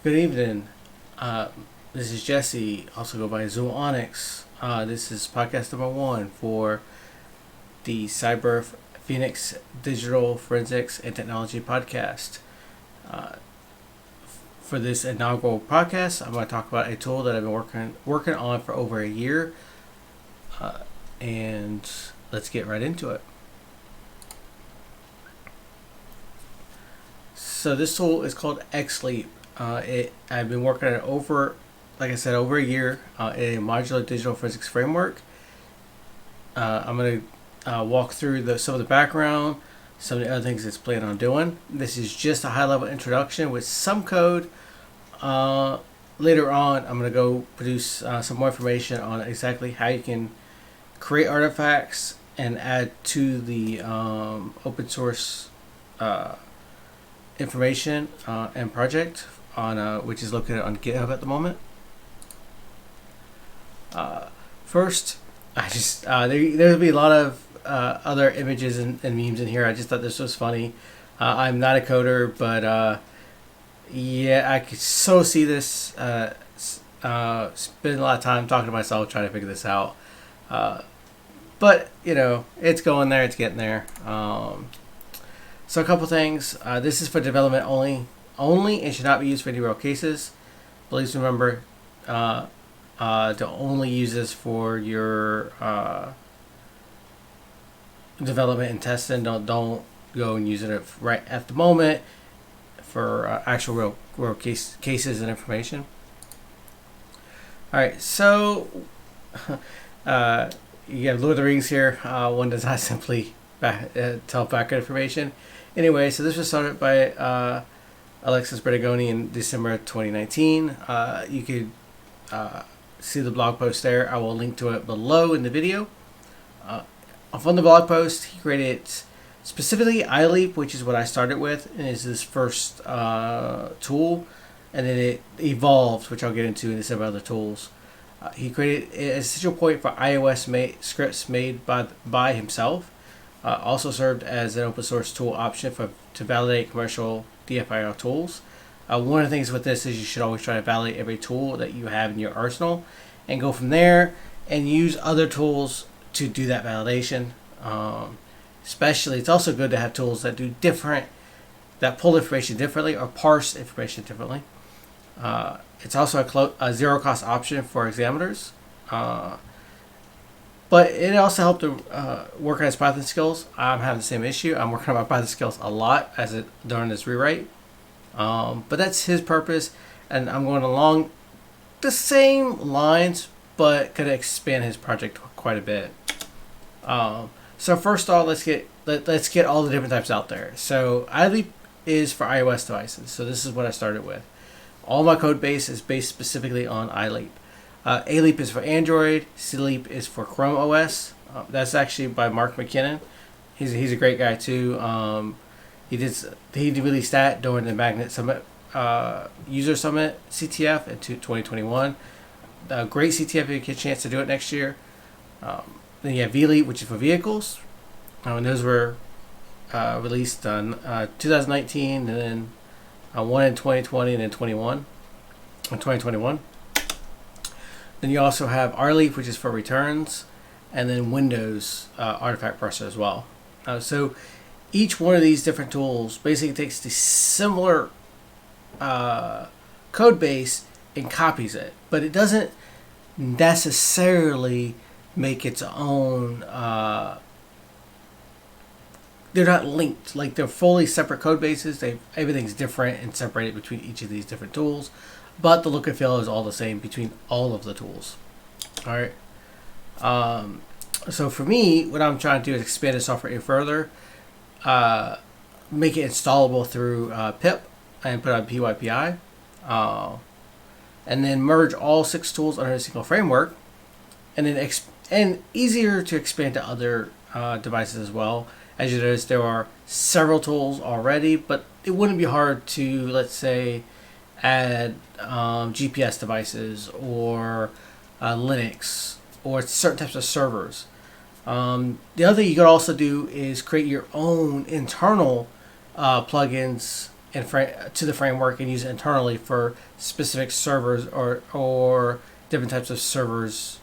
Good evening. Uh, this is Jesse, also go by Zoom Onyx. This is podcast number 1 for the Cyber Phoenix Digital Forensics and Technology podcast. Uh, for this inaugural podcast, I'm going to talk about a tool that I've been working on for over a year, and let's get right into it. So this tool is called xLEAPP. I've been working on it over a year. A modular digital forensics framework. I'm going to walk through some of the background, some of the other things it's planning on doing. This is just a high-level introduction with some code. Later on, I'm going to go produce some more information on exactly how you can create artifacts and add to the open source information and project on which is located on GitHub at the moment. First, I just there'll be a lot of other images and memes in here. I just thought this was funny. I'm not a coder, but yeah, I could so see this. Spend a lot of time talking to myself trying to figure this out. But it's going there. It's getting there. So a couple things. This is for development only, and should not be used for any real cases. Please remember to only use this for your development and testing. Don't go and use it right at the moment for actual real cases and information. All right, so you have Lord of the Rings here. One does not simply tell background information. Anyway, so this was started by Alexis Brignoni in December 2019. You could see the blog post there. I will link to it below in the video. From the blog post, he created specifically iLEAPP, which is what I started with, and is this first tool, and then it evolved, which I'll get into in several other tools. He created a central point for iOS scripts made by himself. Also served as an open source tool option to validate commercial DFIR tools. One of the things with this is you should always try to validate every tool that you have in your arsenal and go from there and use other tools to do that validation. Especially, it's also good to have tools that that pull information differently or parse information differently. It's also a zero cost option for examiners. But it also helped to work on his Python skills. I'm having the same issue. I'm working on my Python skills a lot during this rewrite. But that's his purpose, and I'm going along the same lines, but could expand his project quite a bit. So first off, let's get all the different types out there. So iLEAPP is for iOS devices. So this is what I started with. All my code base is based specifically on iLEAPP. aLEAPP is for Android. xLEAPP is for Chrome OS. That's actually by Mark McKinnon. He's a great guy too. He released that during the Magnet Summit User Summit CTF in 2021. Great CTF if you get a chance to do it next year. Then you have vLEAPP, which is for vehicles. And those were released on 2019, and then one in 2020, and then 2021. Then you also have rLEAPP, which is for returns, and then Windows artifact parser as well. So each one of these different tools basically takes the similar code base and copies it, but it doesn't necessarily make its own. They're not linked. Like, they're fully separate code bases. Everything's different and separated between each of these different tools, but the look and feel is all the same between all of the tools. All right. So for me, what I'm trying to do is expand the software even further, make it installable through pip and put on PyPI, and then merge all 6 tools under a single framework, and then and easier to expand to other devices as well. As you notice, there are several tools already, but it wouldn't be hard to, let's say, add GPS devices or Linux or certain types of servers. The other thing you could also do is create your own internal plugins to the framework and use it internally for specific servers or different types of servers,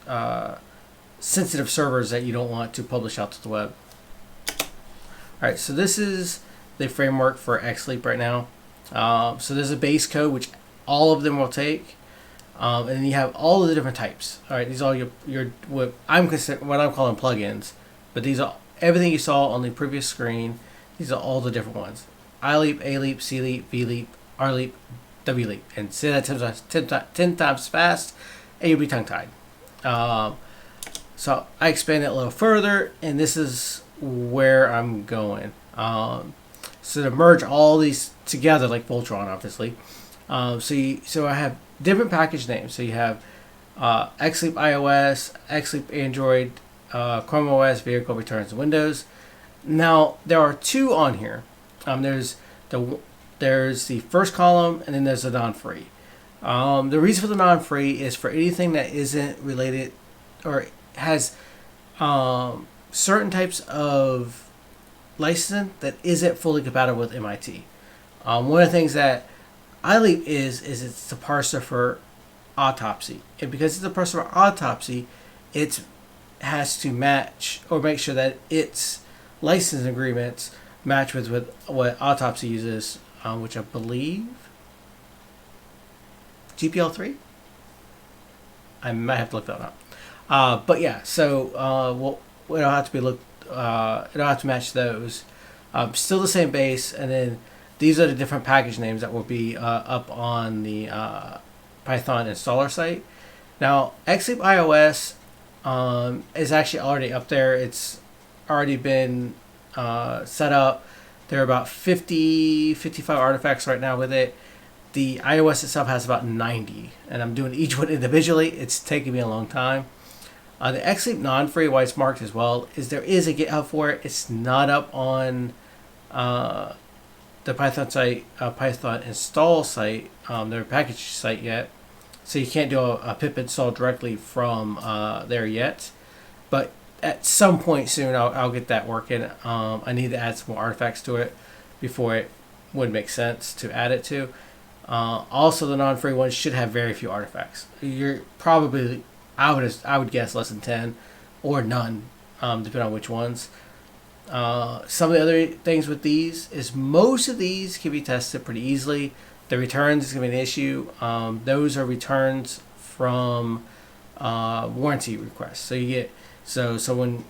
sensitive servers that you don't want to publish out to the web. All right, so this is the framework for xLEAPP right now. So there's a base code which all of them will take, and then you have all of the different types. All right, these are all what I'm calling plugins, but these are everything you saw on the previous screen. These are all the different ones: iLEAPP, aLEAPP, cLEAPP, vLEAPP, rLEAPP, wLEAPP, and say that 10 times fast, and you'll be tongue-tied. So I expand it a little further, and this is where I'm going. So to merge all these together, like Voltron, obviously. So I have different package names. So you have xLEAPP iOS, xLEAPP Android, Chrome OS, Vehicle Returns to Windows. Now there are two on here. There's the first column, and then there's the non-free. The reason for the non-free is for anything that isn't related or has certain types of licensing that isn't fully compatible with MIT. One of the things that iLEAPP is it's the parser for autopsy, and because it's the parser for autopsy, it has to match or make sure that its licensing agreements match with what autopsy uses, which I believe GPL3. I might have to look that up. But yeah, so it'll have to be it'll have to match those. Still the same base, and then these are the different package names that will be up on the Python installer site. Now, xLEAPP iOS is actually already up there. It's already been set up. There are about 55 artifacts right now with it. The iOS itself has about 90, and I'm doing each one individually. It's taking me a long time. The xLEAPP non-free, why it's marked as well, is there is a GitHub for it. It's not up on the Python site, Python install site, their package site yet. So you can't do a pip install directly from there yet. But at some point soon, I'll get that working. I need to add some more artifacts to it before it would make sense to add it to. Also, the non-free ones should have very few artifacts. You're probably, I would guess, less than 10 or none, depending on which ones. Some of the other things with these is most of these can be tested pretty easily. The returns is going to be an issue. Those are returns from warranty requests. So you get someone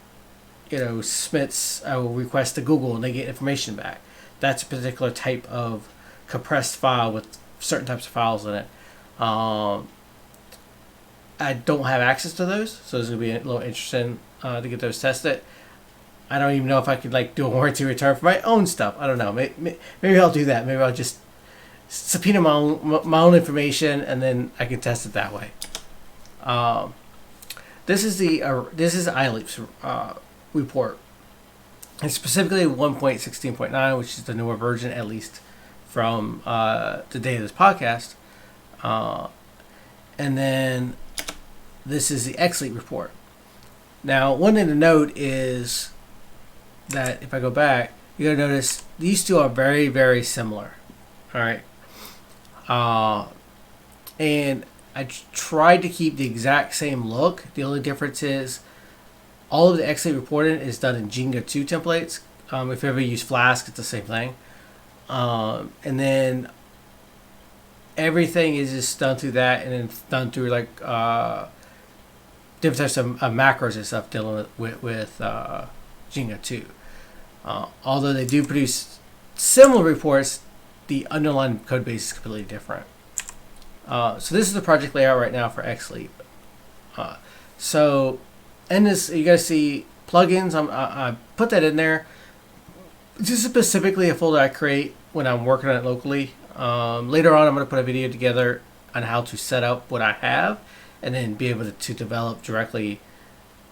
submits a request to Google and they get information back. That's a particular type of compressed file with certain types of files in it. I don't have access to those, so it's going to be a little interesting to get those tested. I don't even know if I could do a warranty return for my own stuff. I don't know. Maybe I'll do that. Maybe I'll just subpoena my own information and then I can test it that way. This is iLEAPP's report. And specifically 1.16.9, which is the newer version, at least from the day of this podcast. And then this is the xLEAPP report. Now, one thing to note is that if I go back, you're going to notice these two are very, very similar. All right. And I tried to keep the exact same look. The only difference is all of the xLEAPP reporting is done in Jenga 2 templates. If you ever use Flask, it's the same thing. And then everything is just done through that, and then done through different types of macros and stuff dealing with Jenga 2. Although they do produce similar reports, the underlying code base is completely different. So this is the project layout right now for xLEAPP. So in this, you guys see plugins. I put that in there. This is specifically a folder I create when I'm working on it locally. Later on, I'm going to put a video together on how to set up what I have and then be able to develop directly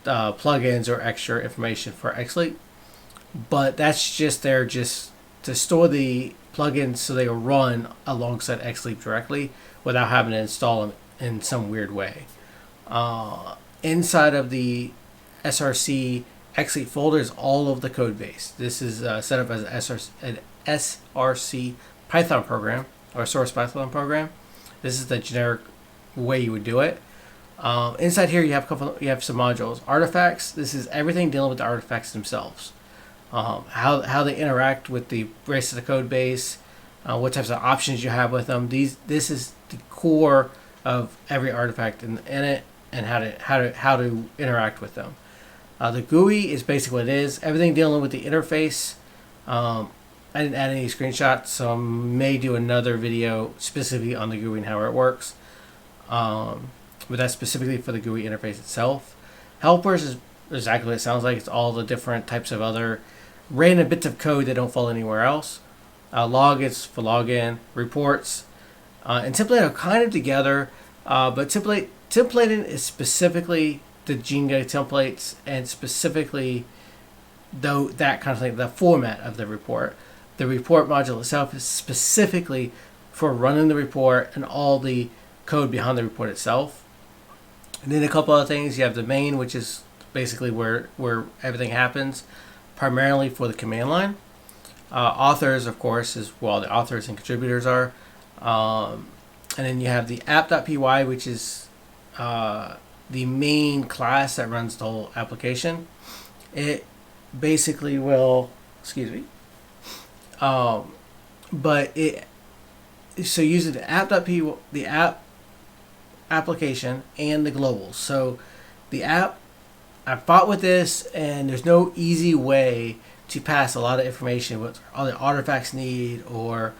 plugins or extra information for xLEAPP. But that's just there just to store the plugins so they will run alongside xLEAPP directly without having to install them in some weird way. Inside of the SRC xLEAPP folder is all of the code base. This is set up as an SRC Python program or source Python program. This is the generic way you would do it. Inside here, you have some modules. Artifacts. This is everything dealing with the artifacts themselves. How they interact with the rest of the code base, what types of options you have with them. This is the core of every artifact in it, and how to interact with them. The GUI is basically what it is. Everything dealing with the interface. I didn't add any screenshots, so I may do another video specifically on the GUI and how it works. But that's specifically for the GUI interface itself. Helpers is exactly what it sounds like. It's all the different types of other random bits of code that don't fall anywhere else. Log is for login. Reports and template are kind of together, but templating is specifically the Jenga templates and specifically that kind of thing, the format of the report. The report module itself is specifically for running the report and all the code behind the report itself. And then a couple other things. You have the main, which is basically where everything happens, primarily for the command line. Authors, of course, is where all the authors and contributors are. And then you have the app.py, which is the main class that runs the whole application. It basically will, but so using the app.py, the app application and the globals. So the app, I fought with this, and there's no easy way to pass a lot of information, what all the artifacts need, or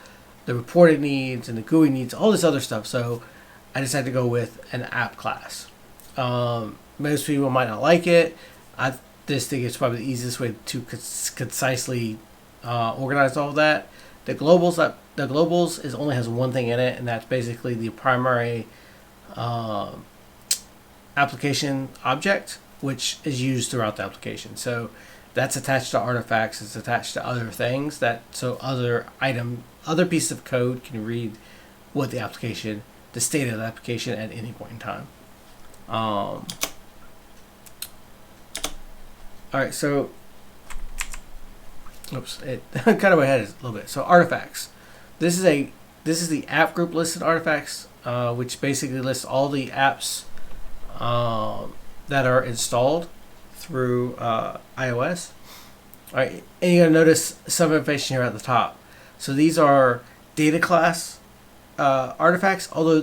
the reported needs, and the GUI needs, all this other stuff. So I decided to go with an app class. Most people might not like it. I just think it's probably the easiest way to concisely organize all of that. The globals only has one thing in it, and that's basically the primary application object, which is used throughout the application. So that's attached to artifacts. It's attached to other things so other pieces of code can read what the state of the application at any point in time. All right, so it kind of ahead a little bit. So artifacts. This is the app group listed artifacts, which basically lists all the apps that are installed through iOS. All right, and you're gonna notice some information here at the top. So these are data class artifacts, although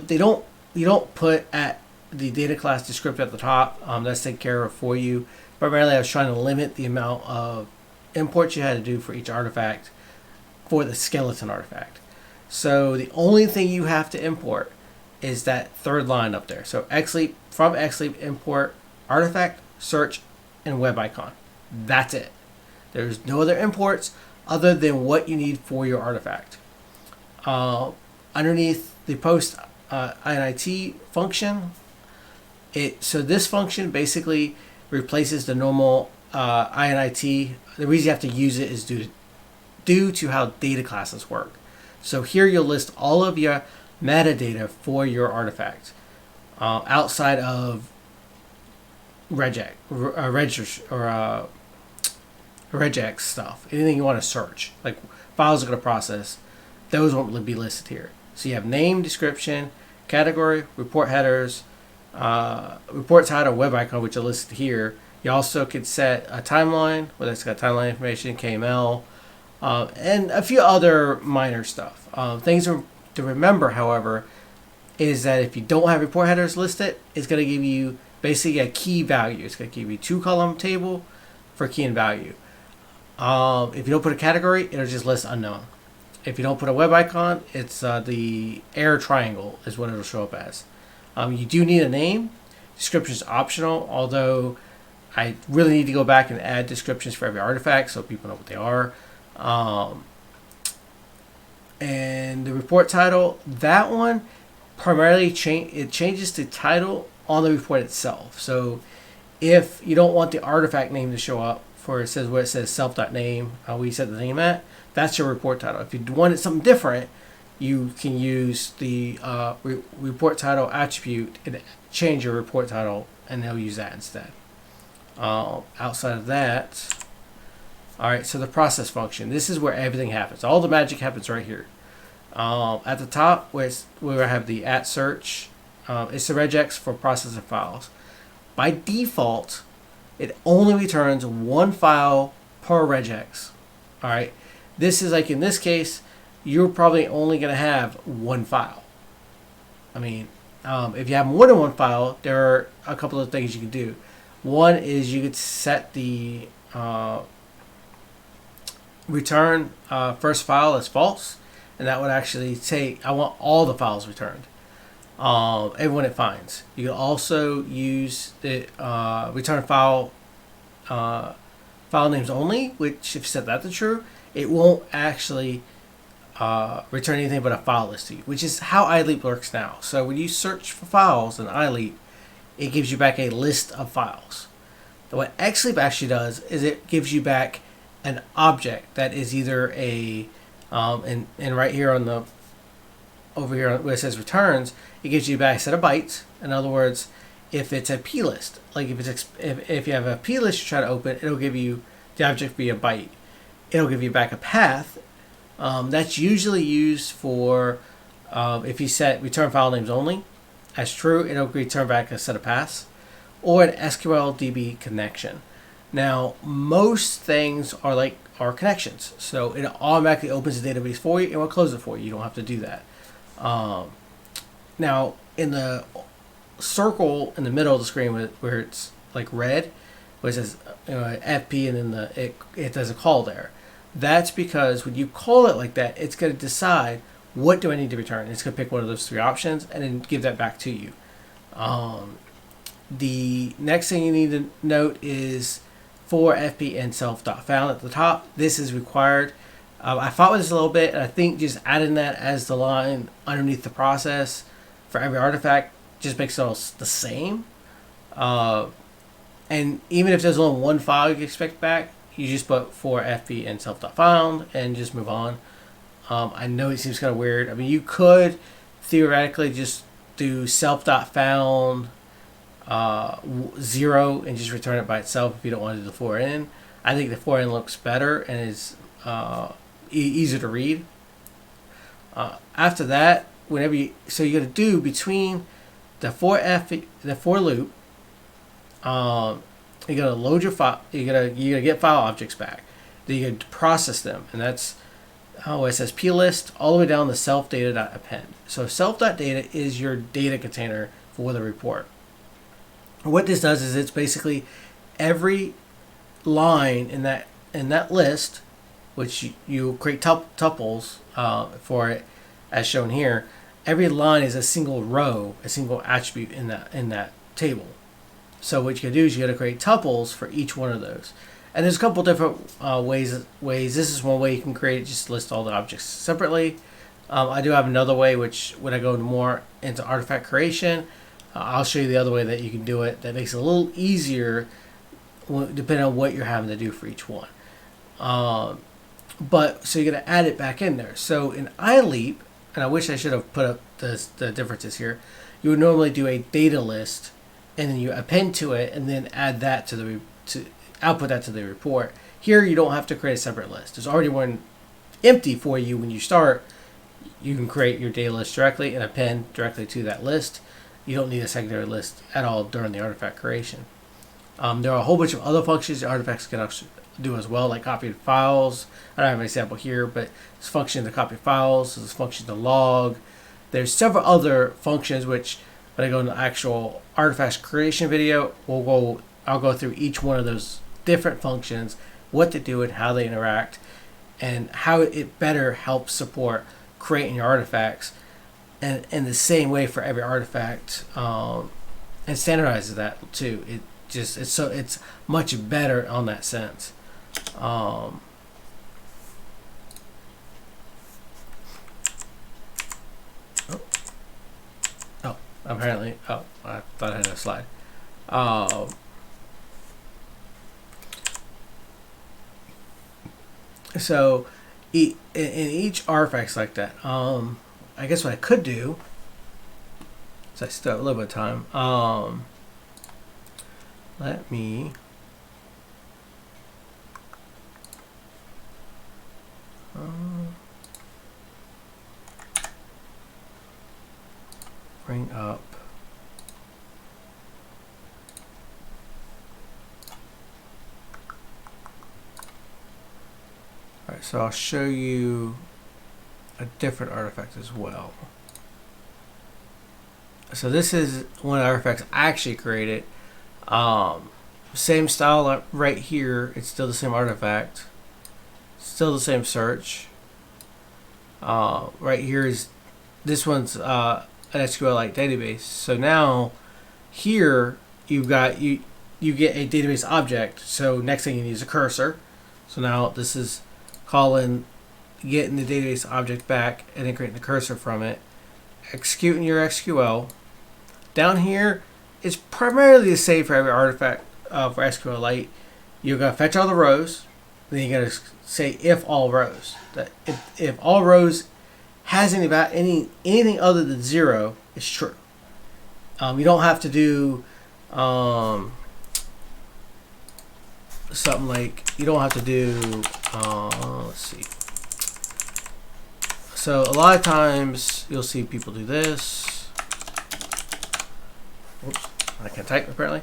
you don't put at the data class descriptor at the top. That's taken care of for you. Primarily, I was trying to limit the amount of imports you had to do for each artifact for the skeleton artifact. So the only thing you have to import is that third line up there. So from xLEAPP import artifact, search, and web icon. That's it. There's no other imports other than what you need for your artifact. Underneath the post init function, so this function basically replaces the normal init. The reason you have to use it is due to how data classes work. So here you'll list all of your metadata for your artifact outside of regex stuff. Anything you want to search, like files are going to process, those won't be listed here. So you have name, description, category, report headers, report title, web icon, which are listed here. You also could set a timeline, whether it's got timeline information, KML, and a few other minor stuff. Things to remember, however, is that if you don't have report headers listed, it's going to give you basically a key value. It's going to give you 2-column table for key and value. If you don't put a category, it'll just list unknown. If you don't put a web icon, it's the error triangle is what it'll show up as. You do need a name. Description is optional, although I really need to go back and add descriptions for every artifact so people know what they are. And the report title, that one primarily changes the title on the report itself. So if you don't want the artifact name to show up where it says self.name, where you set the name at, that's your report title. If you wanted something different, you can use the report title attribute and change your report title, and they'll use that instead. Outside of that, all right, so the process function. This is where everything happens. All the magic happens right here. At the top, where I have the @search, it's the regex for processing files. By default, it only returns one file per regex. All right. This is like in this case, you're probably only going to have one file. I mean, if you have more than one file, there are a couple of things you can do. One is you could set the return first file as false, and that would actually say I want all the files returned, everyone it finds. You can also use the return file file names only, which if you set that to true, it won't actually return anything but a file list to you, which is how iLEAPP works now. So when you search for files in iLEAPP, it gives you back a list of files. What xLEAPP actually does is it gives you back an object that is either a and right here on the over here where it says returns, it gives you back a set of bytes. In other words, if it's a plist, like if you have a plist you try to open, it'll give you the object be a byte. It'll give you back a path. That's usually used for if you set return file names only as true, it'll return back a set of paths, or an SQL DB connection. Now, most things are connections, so it automatically opens the database for you and will close it for you. You don't have to do that. Now, in the circle in the middle of the screen where it's like red, where it says FP and then it does a call there. That's because when you call it like that, it's going to decide what do I need to return. It's going to pick one of those three options and then give that back to you. The next thing you need to note is for FP and self.found at the top. This is required. I fought with this a little bit, and I think just adding that as the line underneath the process for every artifact just makes it all the same. And even if there's only one file you can expect back, you just put for FP and self.found and just move on. I know it seems kind of weird. I mean, you could theoretically just do self.found 0 and just return it by itself if you don't want to do the for-in. I think the for-in looks better and is easier to read. After that, you're going to do between the for loop, you're going to load your file. You're going to get file objects back. Then you're going to process them, and that's how it says plist all the way down to self-data.append. So self.data is your data container for the report. What this does is it's basically every line in that list, which you create tuples for it, as shown here. Every line is a single row, a single attribute in that table. So what you can do is you got to create tuples for each one of those. And there's a couple different ways. This is one way you can create it, just list all the objects separately. I do have another way, which when I go more into artifact creation, I'll show you the other way that you can do it. That makes it a little easier, depending on what you're having to do for each one. But so you're going to add it back in there. So in iLEAPP, and I wish I should have put up the differences here. You would normally do a data list, and then you append to it, and then add that to output that to the report. Here, you don't have to create a separate list. There's already one empty for you when you start. You can create your data list directly and append directly to that list. You don't need a secondary list at all during the artifact creation. There are a whole bunch of other functions the artifacts can actually do as well, like copy files. I don't have an example here, but it's function to copy files. There's function to log. There's several other functions which, when I go into the actual artifacts creation video, I'll go through each one of those different functions, what they do and how they interact, and how it better helps support creating your artifacts, and in the same way for every artifact, and standardizes that too. It's much better on that sense. Apparently, I thought I had a slide. So in each artifacts like that, I guess what I could do, so I still have a little bit of time. Let me bring up. All right, so I'll show you a different artifact as well. So this is one of the artifacts I actually created. Same style right here. It's still the same artifact. Still the same search. Right here is, this one's an SQLite database. So now here you've got, you get a database object. So next thing you need is a cursor. So now this is calling, getting the database object back and then creating the cursor from it, executing your SQL. Down here, it's primarily the same for every artifact for SQLite. You're gonna fetch all the rows, then you're gonna say if all rows. That if all rows has anything other than 0, it's true. You don't have to do something like, you don't have to do let's see. So a lot of times you'll see people do this. Oops, I can't type apparently.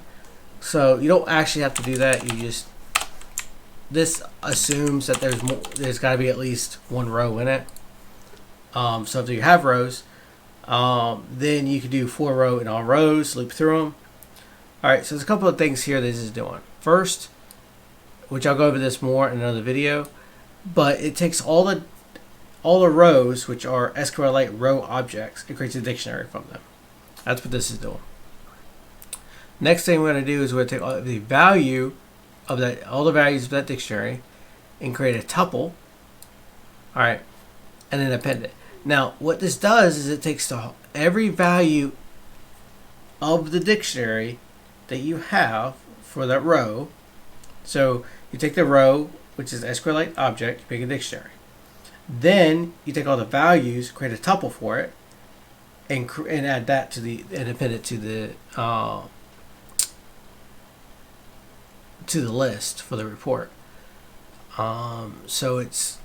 So you don't actually have to do that. You just, this assumes that there's got to be at least one row in it. So if you have rows, then you can do for row in all rows, loop through them. All right, so there's a couple of things here this is doing. First, which I'll go over this more in another video, but it takes all the rows, which are SQLite row objects, and creates a dictionary from them. That's what this is doing. Next thing we're going to do is we're going to take all the value of that, all the values of that dictionary, and create a tuple. All right, and then append it. Now, what this does is it takes every value of the dictionary that you have for that row. So you take the row, which is SQLite object, you pick a dictionary. Then you take all the values, create a tuple for it, and add that to the, and append it to the list for the report. So it's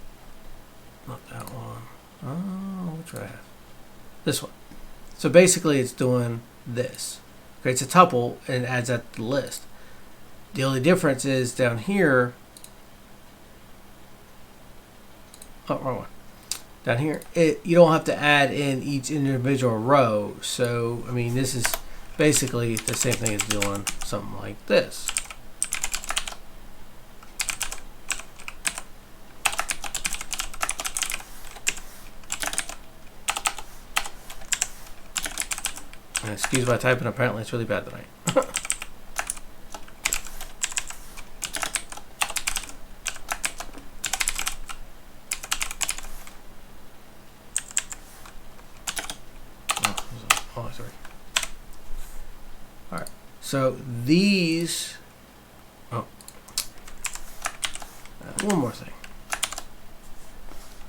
not that one. Oh, which one I have? This one. So basically, it's doing this. Creates a tuple and adds that to the list. The only difference is down here. Oh, wrong one. Down here, you don't have to add in each individual row. So, I mean, this is basically the same thing as doing something like this. And excuse my typing, apparently it's really bad tonight. Oh, sorry. All right. So these. Oh. One more thing.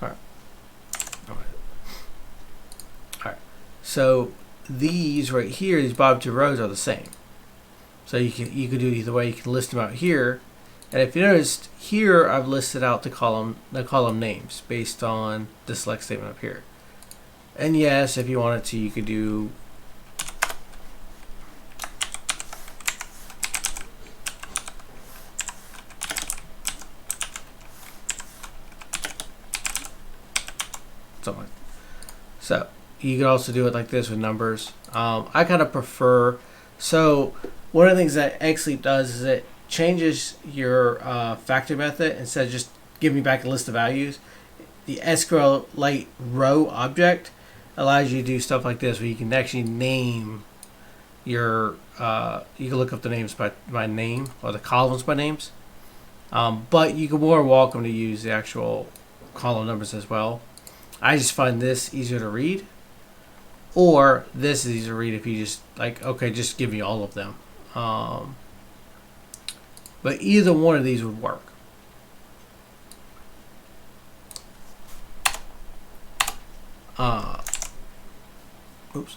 All right. All right. All right. So these right here, these bottom two rows are the same. So you could do it either way. You can list them out here, and if you noticed here, I've listed out the column names based on the select statement up here. And yes, if you wanted to, you could do something like that. So you could also do it like this with numbers. I kind of prefer, so one of the things that xLEAPP does is it changes your factor method. Instead of just giving me back a list of values, the SQLite row object allows you to do stuff like this, where you can actually name your, you can look up the names by name, or the columns by names. But you can more welcome to use the actual column numbers as well. I just find this easier to read, or this is easier to read if you just like, okay, just give me all of them. But either one of these would work. Oops,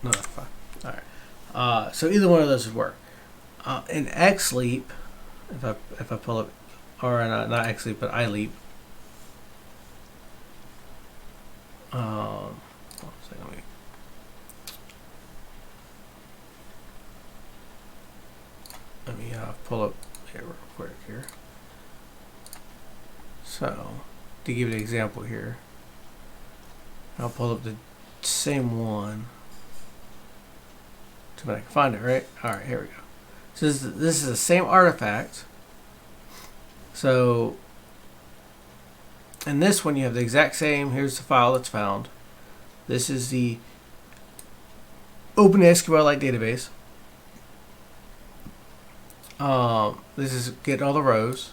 no, that's fine. All right. So either one of those would work. In xLEAPP, if I pull up, or not xLEAPP, but iLEAPP. pull up here real quick here. So to give you an example here, I'll pull up the same one. See if I can find it, right? All right, here we go. So this is the same artifact. So in this one, you have the exact same. Here's the file that's found. This is the OpenSQL-like database. This is get all the rows.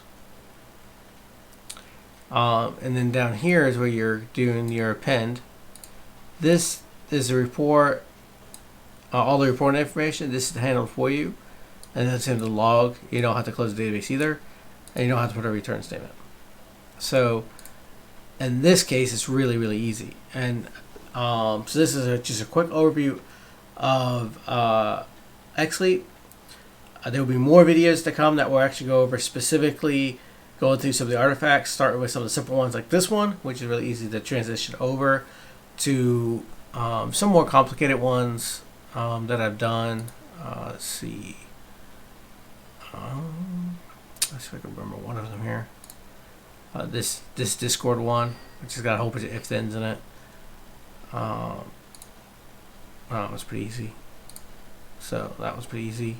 And then down here is where you're doing your append. This is the report, all the report information. This is handled for you. And that's in the log. You don't have to close the database either. And you don't have to put a return statement. So in this case, it's really, really easy. And so this is just a quick overview of xLEAPP. There will be more videos to come that will actually go over specifically going through some of the artifacts, starting with some of the simple ones like this one, which is really easy to transition over to some more complicated ones that I've done. Let's see. Let's see if I can remember one of them here. This Discord one, which has got a whole bunch of if-thens in it. It was pretty easy. So that was pretty easy.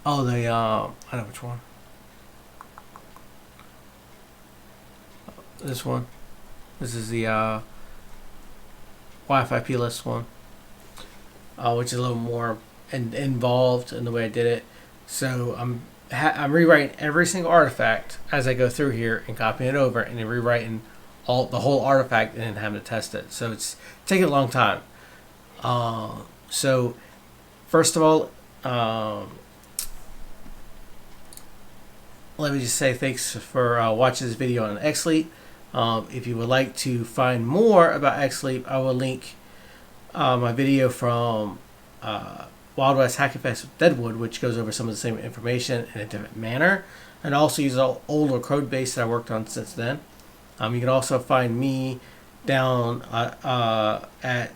Oh, I know which one. This one. This is the Wi-Fi plist one, which is a little more involved in the way I did it. So I'm rewriting every single artifact as I go through here and copying it over, and then rewriting the whole artifact and then having to test it. So it's taking a long time. So first of all, let me just say thanks for watching this video on xLEAPP. If you would like to find more about xLEAPP, I will link my video from Wild West Hackfest with Deadwood, which goes over some of the same information in a different manner, and also use an older code base that I worked on since then. You can also find me down at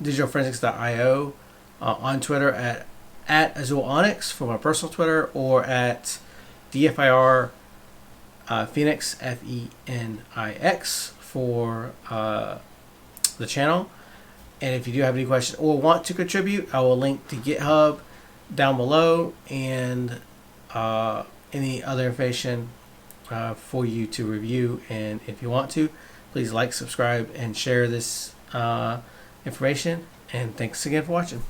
digitalforensics.io, on Twitter at Azul Onyx for my personal Twitter, or at DFIR Phoenix, FENIX, for the channel. And if you do have any questions or want to contribute, I will link to GitHub down below, and any other information for you to review. And if you want to, please like, subscribe, and share this information. And thanks again for watching.